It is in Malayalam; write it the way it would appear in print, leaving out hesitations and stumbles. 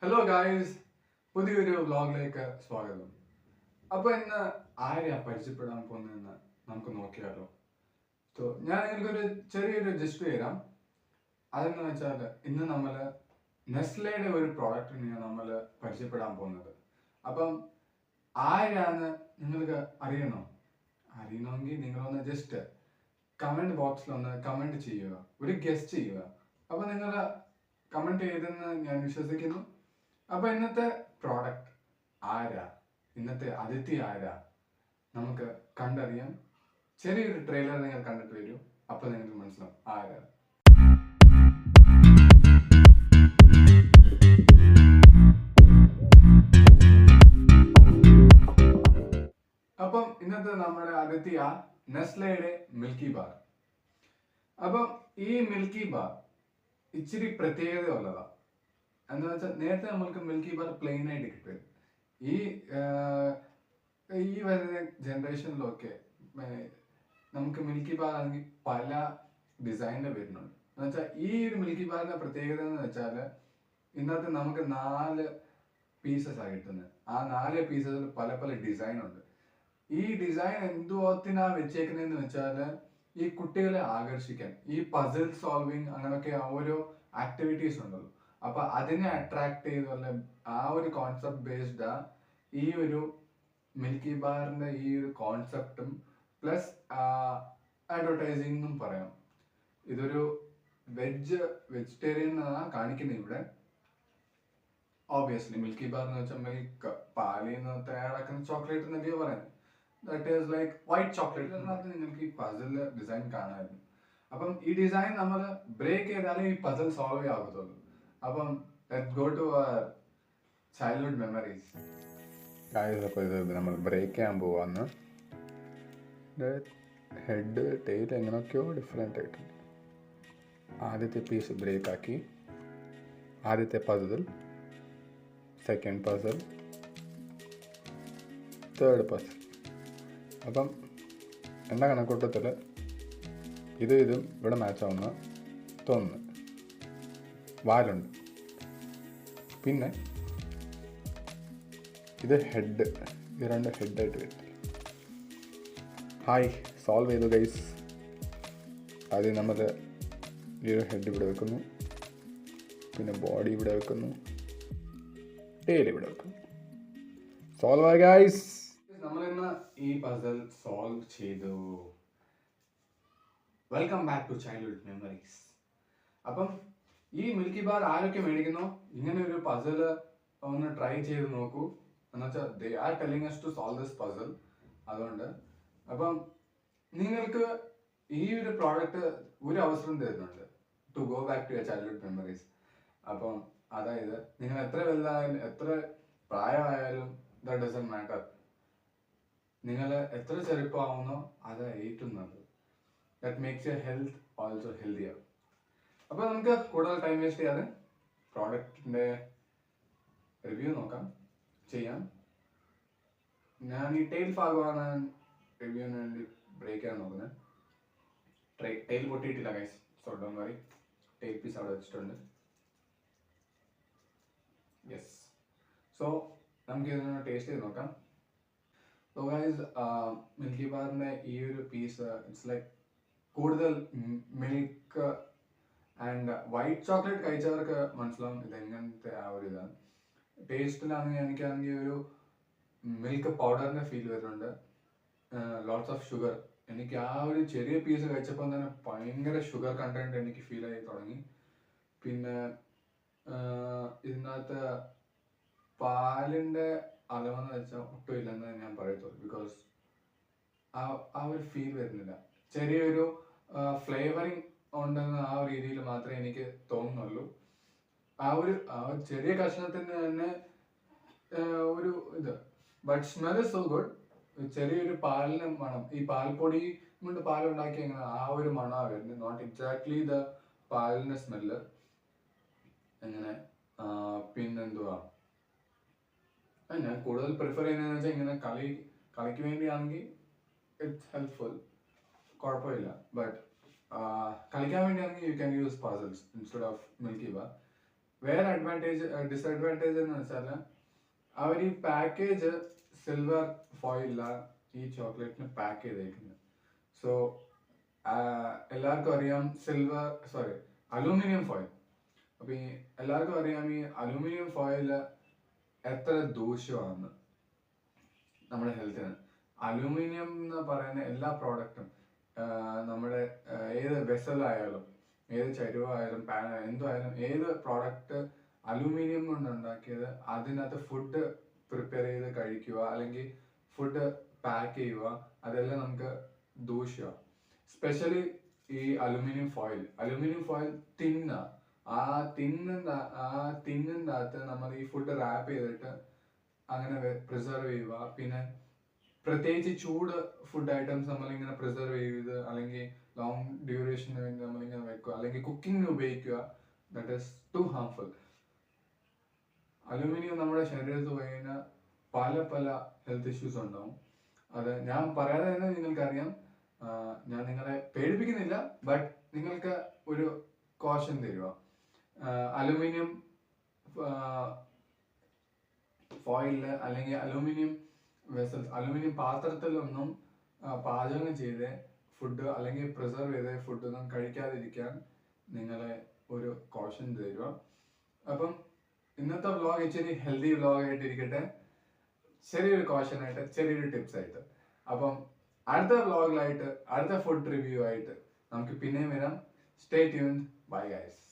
ഹലോ ഗായ്സ്, പുതിയൊരു വ്ലോഗിലേക്ക് സ്വാഗതം. അപ്പോൾ ഇന്ന് ആരെയാ പരിചയപ്പെടാൻ പോകുന്നതെന്ന് നമുക്ക് നോക്കിയാലോ. സോ ഞാൻ നിങ്ങൾക്കൊരു ചെറിയൊരു ജസ്റ്റ് തരാം. അതെന്ന് വെച്ചാൽ ഇന്ന് നമ്മൾ നെസ്ലയുടെ ഒരു പ്രോഡക്റ്റിനെയാണ് നമ്മൾ പരിചയപ്പെടാൻ പോകുന്നത്. അപ്പം ആരാന്ന് നിങ്ങൾക്ക് അറിയണമെങ്കിൽ നിങ്ങളൊന്ന് ജസ്റ്റ് കമൻറ്റ് ബോക്സിലൊന്ന് കമൻറ്റ് ചെയ്യുക, ഒരു ഗസ്റ്റ് ചെയ്യുക. അപ്പോൾ നിങ്ങൾ കമൻറ്റ് ചെയ്തെന്ന് ഞാൻ വിശ്വസിക്കുന്നു. അപ്പൊ ഇന്നത്തെ പ്രോഡക്റ്റ് ആരാ, ഇന്നത്തെ അതിഥി ആരാ, നമുക്ക് കണ്ടറിയാം. ചെറിയൊരു ട്രെയിലർ നിങ്ങൾ കണ്ടിട്ട് വരൂ, അപ്പൊ നിങ്ങൾക്ക് മനസ്സിലാവും ആരാ. അപ്പം ഇന്നത്തെ നമ്മുടെ അതിഥിയ നെസ്ലയുടെ മിൽക്കി ബാർ. അപ്പം ഈ മിൽക്കി ബാർ ഇച്ചിരി പ്രത്യേകത ഉള്ളതാ. എന്താ വെച്ചാൽ നേരത്തെ നമ്മൾക്ക് മിൽക്കി ബാർ പ്ലെയിൻ ആയിട്ട് കിട്ടും. ഈ ഈ വരുന്ന ജനറേഷനിലൊക്കെ നമുക്ക് മിൽക്കി ബാർ ആണെങ്കിൽ പല ഡിസൈനിൽ വരുന്നുണ്ട്. എന്ന് വെച്ചാൽ ഈ ഒരു മിൽക്കി ബാറിന്റെ പ്രത്യേകത എന്ന് വെച്ചാൽ ഇന്നത്തെ നമുക്ക് 4 പീസസ് ആണ് കിട്ടുന്നത്. ആ 4 പീസസിൽ പല പല ഡിസൈൻ ഉണ്ട്. ഈ ഡിസൈൻ എന്തുവത്തിനാ വെച്ചേക്കുന്നതെന്ന് വെച്ചാൽ ഈ കുട്ടികളെ ആകർഷിക്കാൻ, ഈ പസിൽ സോൾവിങ് അങ്ങനെയൊക്കെ ഓരോ ആക്ടിവിറ്റീസ് ഉണ്ടല്ലോ, അപ്പൊ അതിനെ അട്രാക്ട് ചെയ്തുള്ള ആ ഒരു കോൺസെപ്റ്റ് ബേസ്ഡാ ഈ ഒരു മിൽക്കി ബാറിന്റെ ഈ ഒരു കോൺസെപ്റ്റും പ്ലസ് അഡ്വർടൈസിംഗ് എന്നും പറയാം. ഇതൊരു വെജിറ്റേറിയൻ എന്നാണ് കാണിക്കുന്നത് ഇവിടെ. ഓബിയസ്ലി മിൽക്കി ബാർ എന്ന് വെച്ചാൽ മിൽക്ക് പാലിൽ നിന്ന് തയ്യാറാക്കുന്ന ചോക്ലേറ്റ് എന്നൊക്കെയോ പറയുന്നത്. That is like white chocolate. അതിനകത്ത് നിങ്ങൾക്ക് ഈ പസിൽ ഡിസൈൻ കാണാമായിരുന്നു. അപ്പം ഈ ഡിസൈൻ നമ്മൾ ബ്രേക്ക് ചെയ്താലേ ഈ പസിൽ സോൾവ് ആകത്തുള്ളൂ. അപ്പം let's go to our childhood memories. അപ്പോൾ ഇത് നമ്മൾ ബ്രേക്ക് ചെയ്യാൻ പോവാന്ന്. ഹെഡ് ടെയിൽ എങ്ങനെയൊക്കെയോ ഡിഫറെൻ്റ് ആയിട്ടുണ്ട്. ആദ്യത്തെ പീസ് ബ്രേക്ക് ആക്കി, ആദ്യത്തെ puzzle, second puzzle, third puzzle. അപ്പം എന്താ കണക്കൂട്ടത്തിൽ ഇതും ഇവിടെ മാച്ച് ആവുന്ന തോന്നുന്നു. വാലുണ്ട്, പിന്നെ ഇത് ഹെഡ്, ഇത് 2 ഹെഡായിട്ട് വരും. ഹായ്, സോൾവ് ചെയ്തു ഗൈസ്. ആദ്യം നമ്മൾ ഈ ഒരു ഹെഡ് ഇവിടെ വെക്കുന്നു, പിന്നെ ബോഡി ഇവിടെ വെക്കുന്നു, ടെയിൽ ഇവിടെ വെക്കുന്നു. സോൾവ് ആയി ഗൈസ്. നമ്മളിന്ന് ഈ പസിൽ സോൾവ് ചെയ്തു. Welcome back to childhood memories. അപ്പം ഈ മിൽക്കി ബാർ ആരൊക്കെ മേടിക്കുന്നോ ഇങ്ങനെ ഒരു പസിൽ ഒന്ന് ട്രൈ ചെയ്ത് നോക്കൂ. എന്നുവെച്ചാൽ they are telling us to solve this puzzle. അതുകൊണ്ട് അപ്പം നിങ്ങൾക്ക് ഈ ഒരു പ്രോഡക്റ്റ് ഒരു അവസരം തരുന്നുണ്ട് to go back to your childhood memories. അപ്പം അതായത് നിങ്ങൾ എത്ര വലുതായാലും എത്ര പ്രായമായാലും ദാറ്റ് ഡസൻറ്റ് മാറ്റർ. നിങ്ങൾ എത്ര ചെറുപ്പമാവുന്നോ അത് ഏറ്റവും നല്ലത്. That makes your health also healthier. അപ്പോൾ നമുക്ക് കൂടുതൽ ടൈം വേസ്റ്റ് ചെയ്യാതെ പ്രോഡക്റ്റിൻ്റെ റിവ്യൂ ചെയ്യാം. ഞാൻ ഈ ടെയിൽ ഭാഗമാണ് റിവ്യൂവിന് വേണ്ടി ബ്രേക്ക് ചെയ്യാൻ നോക്കുന്നത്. ടെയിൽ പൊട്ടിയിട്ടില്ല guys, so don't worry. Tail piece അവിടെ വെച്ചിട്ടുണ്ട്. യെസ്, സോ നമുക്ക് ഇതൊന്ന് ടേസ്റ്റ് ചെയ്ത് നോക്കാം. സോ ഗൈസ്, മിൽക്കി ബാറിൻ്റെ ഈ ഒരു പീസ് ഇറ്റ്സ് ലൈക്ക് കൂടുതൽ മിൽക്ക് ആൻഡ് വൈറ്റ് ചോക്ലേറ്റ് കഴിച്ചവർക്ക് മനസ്സിലാവും ഇതെങ്ങനത്തെ ആ ഒരു ഇതാണ്. ടേസ്റ്റിലാണെങ്കിൽ എനിക്കാണെങ്കിൽ ഒരു മിൽക്ക് പൗഡറിൻ്റെ ഫീൽ വരുന്നുണ്ട്. Lots of sugar. എനിക്ക് ആ ഒരു ചെറിയ പീസ് കഴിച്ചപ്പോൾ തന്നെ ഭയങ്കര ഷുഗർ കണ്ടന്റ് എനിക്ക് ഫീൽ ആയി തുടങ്ങി. പിന്നെ ഇതിനകത്ത് പാലിൻ്റെ അളവെന്ന് വെച്ചാൽ ഒട്ടും ഇല്ലെന്ന് ഞാൻ പറയത്തുള്ളൂ. ബിക്കോസ് ആ ഒരു ഫീൽ വരുന്നില്ല. ചെറിയൊരു ഫ്ലേവറിങ് ഉണ്ടെന്ന് ആ ഒരു രീതിയിൽ മാത്രമേ എനിക്ക് തോന്നുന്നുള്ളൂ. ആ ഒരു ചെറിയ കഷ്ണത്തിന് തന്നെ ഒരു ഇത്. But smell is so good. ചെറിയൊരു പാലിന് മണം, ഈ പാൽപ്പൊടി കൊണ്ട് പാലുണ്ടാക്കി എങ്ങനെ ആ ഒരു മണമാണ് വരുന്നത്. നോട്ട് എക്സാക്ട്ലി ദ പാലിൻ്റെ സ്മെല്ല്. എങ്ങനെ പിന്നെന്തുവാ, ഞാൻ കൂടുതൽ പ്രിഫർ ചെയ്യുന്നതെന്ന് വെച്ചാൽ ഇങ്ങനെ കളിക്ക് വേണ്ടിയാണെങ്കിൽ ഇറ്റ്സ് ഹെൽപ്ഫുൾ, കുഴപ്പമില്ല. ബട്ട് കളിക്കാൻ വേണ്ടിയാണെങ്കിൽ you can use puzzles instead of Milky Bar. വേറെ ഡിസഡ്വാൻറ്റേജ് എന്ന് വെച്ചാൽ അവർ ഈ പാക്കേജ് സിൽവർ ഫോയിലാണ് ഈ ചോക്ലേറ്റിന് പാക്ക് ചെയ്തേക്കുന്നത്. സോ എല്ലാവർക്കും അറിയാം അലൂമിനിയം ഫോയിൽ. അപ്പൊ ഈ എല്ലാവർക്കും അറിയാം ഈ അലൂമിനിയം ഫോയിൽ എത്ര ദൂഷ്യമാണെന്ന് നമ്മുടെ ഹെൽത്തിന്. അലൂമിനിയം എന്ന് പറയുന്ന എല്ലാ പ്രോഡക്റ്റും നമ്മുടെ ഏത് വെസലായാലും ഏത് ചരുവായാലും പാനായാലും എന്തുമായാലും ഏത് പ്രോഡക്റ്റ് അലൂമിനിയം കൊണ്ട് ഉണ്ടാക്കിയത് അതിനകത്ത് ഫുഡ് പ്രിപ്പയർ ചെയ്ത് കഴിക്കുക അല്ലെങ്കിൽ ഫുഡ് പാക്ക് ചെയ്യുക അതെല്ലാം നമുക്ക് ദൂഷ്യമാണ്. സ്പെഷ്യലി ഈ അലുമിനിയം ഫോയിൽ തിന്ന ആ തിന്നിൻ്റെ അകത്ത് നമ്മൾ ഈ ഫുഡ് റാപ്പ് ചെയ്തിട്ട് അങ്ങനെ പ്രിസർവ് ചെയ്യുക. പിന്നെ പ്രത്യേകിച്ച് ചൂട് ഫുഡ് ഐറ്റംസ് നമ്മളിങ്ങനെ പ്രിസർവ് ചെയ്ത് അല്ലെങ്കിൽ ലോങ് ഡ്യൂറേഷന് വേണ്ടി നമ്മളിങ്ങനെ വെക്കുക അല്ലെങ്കിൽ കുക്കിങ്ങിന് ഉപയോഗിക്കുക. That is to harmful. Aluminium നമ്മുടെ ശരീരത്തിൽ പോയി കഴിഞ്ഞാൽ പല ഹെൽത്ത് ഇഷ്യൂസ് ഉണ്ടാവും. അത് ഞാൻ പറയാതെ തന്നെ നിങ്ങൾക്കറിയാം. ഞാൻ നിങ്ങളെ പേടിപ്പിക്കുന്നില്ല, ബട്ട് നിങ്ങൾക്ക് ഒരു കോഷൻ തരുക. അലൂമിനിയം ഫോയിലില് അല്ലെങ്കിൽ അലൂമിനിയം വെസൽസ്, അലൂമിനിയം പാത്രത്തിലൊന്നും പാചകം ചെയ്ത് ഫുഡ് അല്ലെങ്കിൽ പ്രിസർവ് ചെയ്ത ഫുഡൊന്നും കഴിക്കാതിരിക്കാൻ നിങ്ങളെ ഒരു കോഷൻ തരുക. അപ്പം ഇന്നത്തെ വ്ലോഗ് ഇച്ചിരി ഹെൽത്തി വ്ലോഗ് ആയിട്ടിരിക്കട്ടെ, ചെറിയൊരു കോഷൻ ആയിട്ട്, ചെറിയൊരു ടിപ്സ് ആയിട്ട്. അപ്പം അടുത്ത വ്ലോഗിലായിട്ട്, അടുത്ത ഫുഡ് റിവ്യൂ ആയിട്ട് നമുക്ക് പിന്നെയും വരാം. Stay tuned. Bye guys.